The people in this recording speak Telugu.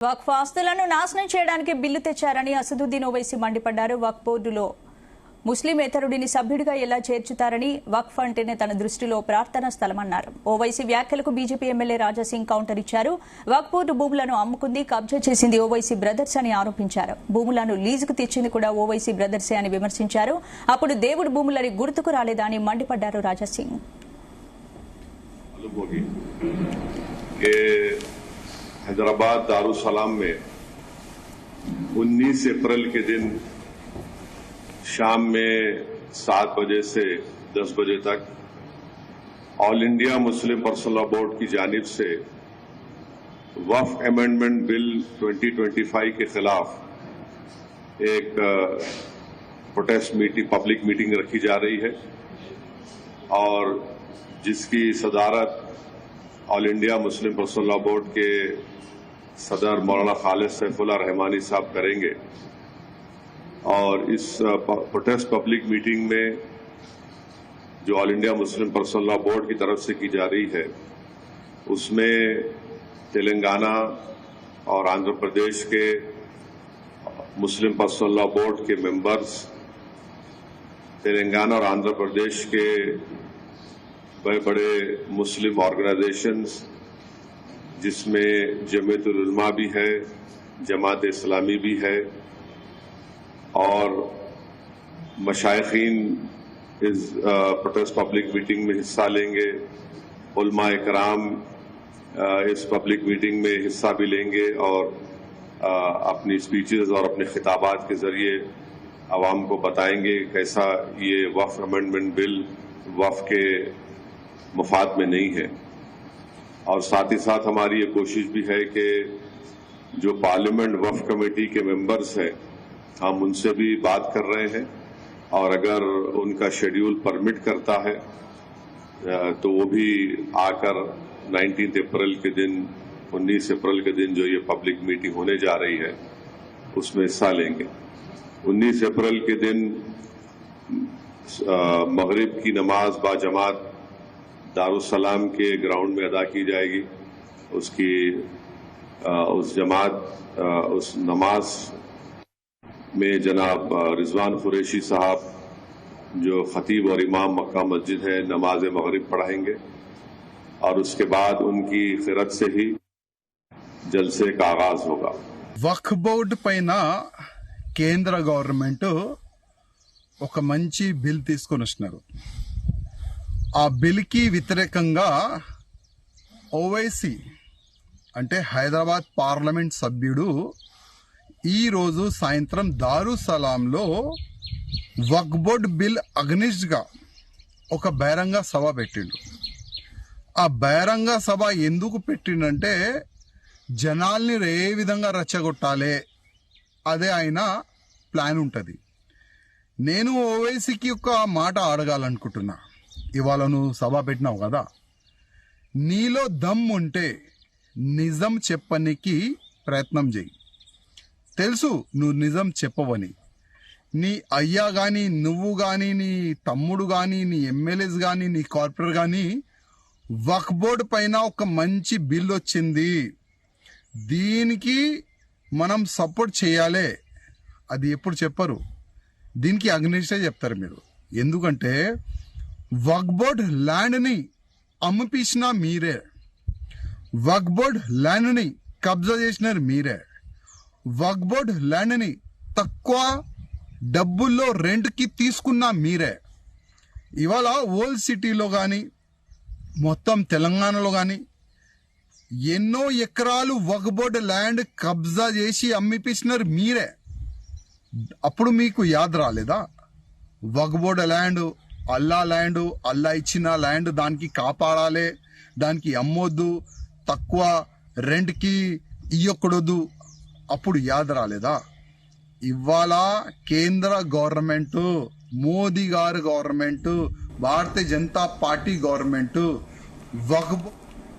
వక్ఫ్ ఆస్తులను నాశనం చేయడానికి బిల్లు తెచ్చారని అసదుద్దీన్ ఓవైసీ మండిపడ్డారు. వక్ఫ్ బోర్డులో ముస్లిమేతరుడిని సభ్యుడిగా ఎలా చేర్చుతారని, వక్ఫ్ అంటేనే తన దృష్టిలో ప్రార్థనా స్థలమన్నారు. ఓవైసీ వ్యాఖ్యలకు బీజేపీ ఎమ్మెల్యే రాజాసింగ్ కౌంటర్ ఇచ్చారు. వక్ఫ్ బోర్డు భూములను అమ్ముకుంది, కబ్జా చేసింది ఓవైసీ బ్రదర్స్ అని ఆరోపించారు. భూములను లీజుకు తెచ్చింది కూడా ఓవైసీ బ్రదర్సే అని విమర్శించారు. అప్పుడు దేవుడు భూములని గుర్తుకు రాలేదా అని మండిపడ్డారు రాజాసింగ్. हैदराबाद दारुसलाम में 19 अप्रैल के दिन शाम में 7 बजे से 10 बजे तक all India Muslim personal law board की जानिब से वक्फ अमेंडमेंट बिल 2025 के खिलाफ एक प्रोटेस्ट मीटिंग, पब्लिक मीटिंग रखी जा रही है और जिसकी सदारत all India Muslim personal law board के सदर मौलाना खालिद सैफुल्लाह रहमानी साहब करेंगे। और इस प्रोटेस्ट पब्लिक मीटिंग में जो all India Muslim personal law board की तरफ से की जा रही है, उसमें तेलंगाना और आंध्र प्रदेश के मुस्लिम पर्सनल लॉ बोर्ड के मेंबर्स, तेलंगाना और आंध्र प्रदेश के बड़े बड़े मुस्लिम ऑर्गेनाइजेशंस जिसमें जमीयतुल उलमा भी है, जमात इस्लामी भी है और मशाइखीन इस प्रोटेस्ट पब्लिक मीटिंग में हिस्सा लेंगे। उलमा इकराम इस पब्लिक मीटिंग में हिस्सा भी लेंगे और अपनी स्पीचेस और अपने खिताबात के जरिए आवाम को बताएंगे कैसा ये वक्फ अमेंडमेंट बिल वक्फ के मुफाद में नहीं है। और साथ ही साथ हमारी ये कोशिश भी है कि जो पार्लियामेंट वक्फ कमेटी के मेंबर्स हैं, हम उनसे भी बात कर रहे हैं और अगर उनका शेड्यूल परमिट करता है तो वो भी आकर 19 अप्रैल के दिन 19 अप्रैल के दिन जो ये पब्लिक मीटिंग होने जा रही है उसमें हिस्सा लेंगे। 19 अप्रैल के दिन मगरिब की नमाज बाजमात दारुसलाम के ग्राउंड में अदा की जाएगी। उसकी उस जमात उस नमाज में जनाब रिजवान कुरैशी साहब जो खतीब और इमाम मक्का मस्जिद है नमाज मगरिब पढ़ाएंगे और उसके बाद उनकी खिरत से ही जलसे का आगाज होगा। वक्फ बोर्ड पैना केंद्र गवर्नमेंट ఒక మంచి బిల్ తీసుకొని వస్తున్నారు. ఆ బిల్కి వ్యతిరేకంగా ఓవైసీ అంటే హైదరాబాద్ పార్లమెంట్ సభ్యుడు ఈరోజు సాయంత్రం దారుసలాంలో వక్ఫ్ బోర్డ్ బిల్ అగ్నిస్ట్గా ఒక బహిరంగ సభ పెట్టిండు. ఆ బహిరంగ సభ ఎందుకు పెట్టిండంటే జనాల్ని ఏ విధంగా రెచ్చగొట్టాలి అదే ఆయన ప్లాన్ ఉంటుంది. నేను ఓవైసీకి ఒక మాట అడగాలనుకుంటున్నా. ఇవాళ నువ్వు సభ పెట్టినావు కదా, నీలో దమ్ ఉంటే నిజం చెప్పనికి ప్రయత్నం చేయి. తెలుసు నువ్వు నిజం చెప్పవని. నీ అయ్యా కానీ, నువ్వు కానీ, నీ తమ్ముడు కానీ, నీ ఎమ్మెల్యేస్ కానీ, నీ కార్పొరేటర్ కానీ వక్ఫ్ బోర్డు పైన ఒక మంచి బిల్ వచ్చింది, దీనికి మనం సపోర్ట్ చేయాలి, అది ఎప్పుడు చెప్పరు. దీనికి అగ్నిస్టే చెప్తారు మీరు. ఎందుకంటే వక్ఫ్ బోర్డ్ ల్యాండ్ని అమ్మిపించిన మీరే, వక్ఫ్ బోర్డ్ ల్యాండ్ని కబ్జా చేసినారు మీరే, వక్ఫ్ బోర్డ్ ల్యాండ్ని తక్కువ డబ్బుల్లో రెంట్కి తీసుకున్న మీరే. ఇవాళ ఓల్డ్ సిటీలో కానీ మొత్తం తెలంగాణలో కానీ ఎన్నో ఎకరాలు వక్ఫ్ బోర్డ్ ల్యాండ్ కబ్జా చేసి అమ్మిపించినారు మీరే. అప్పుడు మీకు యాద్ రాలేదా? వక్ఫ్ బోర్డ్ ల్యాండ్ అల్లా ఇచ్చిన ల్యాండ్, దానికి కాపాడాలి, దానికి అమ్మొద్దు, తక్కువ రెంట్కి ఇయ్యకూడదు. అప్పుడు యాద్ రాలేదా? ఇవాళ కేంద్ర గవర్నమెంట్, మోదీ గారు government, Bharatiya Janata party government వక్ఫ్